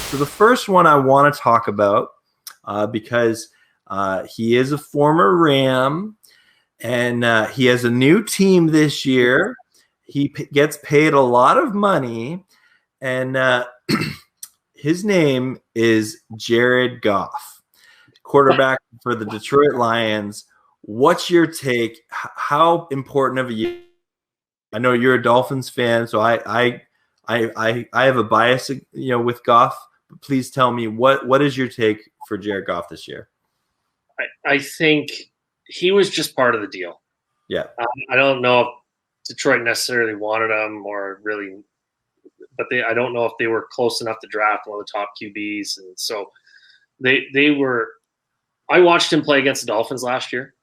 So the first one I want to talk about because he is a former Ram, and he has a new team this year. He gets paid a lot of money, and his name is Jared Goff, quarterback for the Detroit Lions. What's your take? How important of a year? I know you're a Dolphins fan, so I have a bias, with Goff. But please tell me what is your take for Jared Goff this year? I think he was just part of the deal. Yeah, I don't know if Detroit necessarily wanted him or really, but I don't know if they were close enough to draft one of the top QBs, and so they were. I watched him play against the Dolphins last year,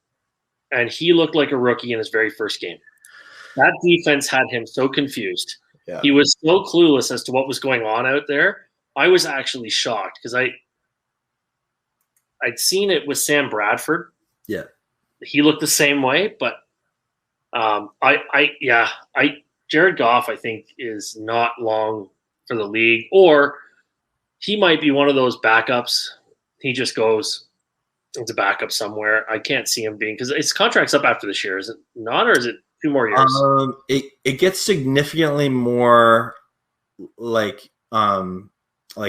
and he looked like a rookie in his very first game. That defense had him so confused. Yeah. He was so clueless as to what was going on out there. I was actually shocked because I'd seen it with Sam Bradford. Yeah, he looked the same way, but Jared Goff, I think, is not long for the league, or he might be one of those backups. He just goes into backup somewhere. I can't see him being, because his contract's up after this year, is it not, or is it 2 more years? It gets significantly more like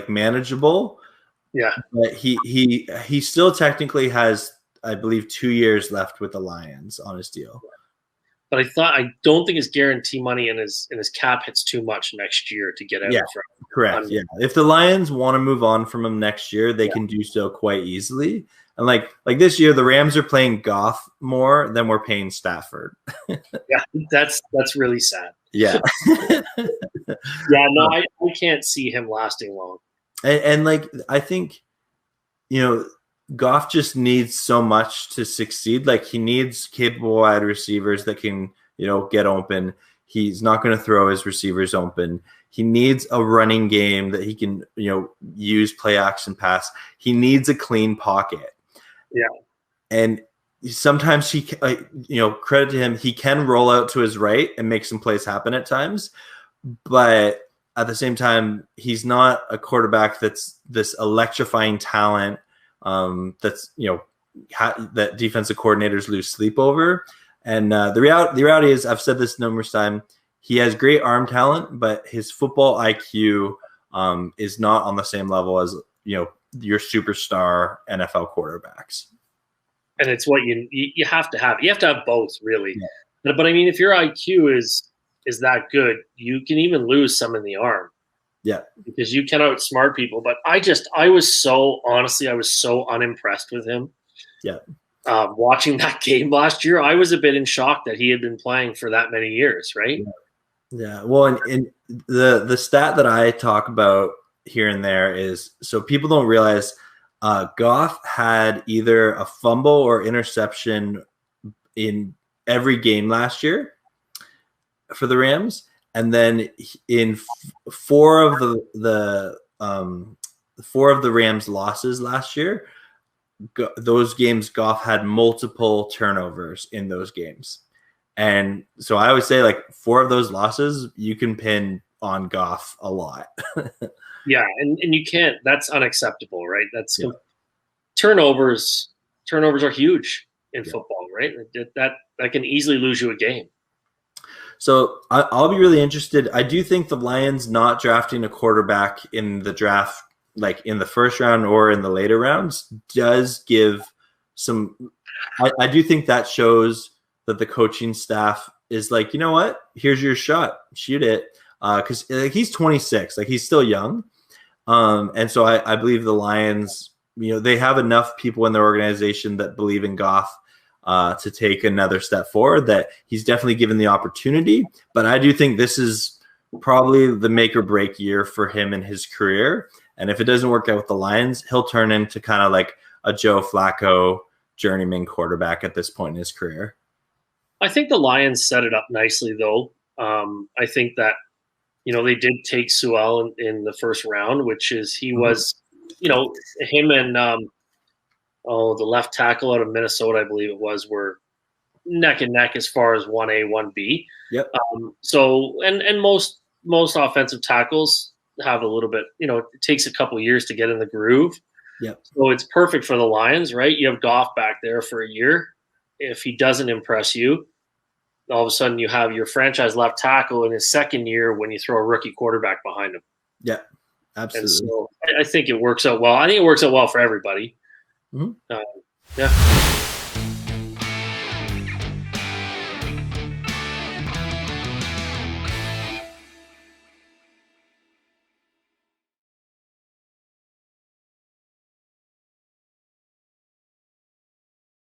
manageable. Yeah, but he still technically has, I believe, 2 years left with the Lions on his deal. But I don't think his guarantee money and his cap hits too much next year to get out. Yeah, correct. Yeah, if the Lions want to move on from him next year, they can do so quite easily. And like this year, the Rams are playing Goff more than we're paying Stafford. Yeah, that's really sad. Yeah. I can't see him lasting long. And I think, Goff just needs so much to succeed. Like, he needs capable wide receivers that can, get open. He's not going to throw his receivers open. He needs a running game that he can, use play action pass. He needs a clean pocket. Yeah. And sometimes he, credit to him, he can roll out to his right and make some plays happen at times. But at the same time, he's not a quarterback that's this electrifying talent that's that defensive coordinators lose sleep over. And the reality is, I've said this numerous times, he has great arm talent, but his football IQ is not on the same level as your superstar NFL quarterbacks. And it's what you have to have. You have to have both, really. Yeah. But I mean, if your IQ is that good, you can even lose some in the arm. Yeah, because you can outsmart people. But I was so unimpressed with him. Yeah. Watching that game last year, I was a bit in shock that he had been playing for that many years, right? Yeah. Well, and the stat that I talk about here and there is, so people don't realize, Goff had either a fumble or interception in every game last year for the Rams. And then in four of the Rams losses last year, those games, Goff had multiple turnovers in those games. And so I always say, 4 of those losses, you can pin on Goff a lot. Yeah, and you can't. That's unacceptable, right? That's turnovers. Turnovers are huge in football, right? That can easily lose you a game. So I'll be really interested. I do think the Lions not drafting a quarterback in the draft, like in the first round or in the later rounds, does give some. I do think that shows that the coaching staff is like, you know what? Here's your shot. Shoot it. Because he's 26. He's still young. And so I believe the Lions, they have enough people in their organization that believe in Goff to take another step forward, that he's definitely given the opportunity. But I do think this is probably the make or break year for him in his career. And if it doesn't work out with the Lions, he'll turn into kind of like a Joe Flacco journeyman quarterback at this point in his career. I think the Lions set it up nicely, though. I think that, they did take Sewell in the first round, which is he was, him and the left tackle out of Minnesota, I believe it was, were neck and neck as far as 1A, 1B. Yep. So most offensive tackles, have a little bit, it takes a couple years to get in the groove. Yep. So it's perfect for the Lions, right? You have Goff back there for a year. If he doesn't impress you, all of a sudden you have your franchise left tackle in his second year when you throw a rookie quarterback behind him. Yeah, absolutely. And so I think it works out well. I think it works out well for everybody. Mm-hmm. Yeah.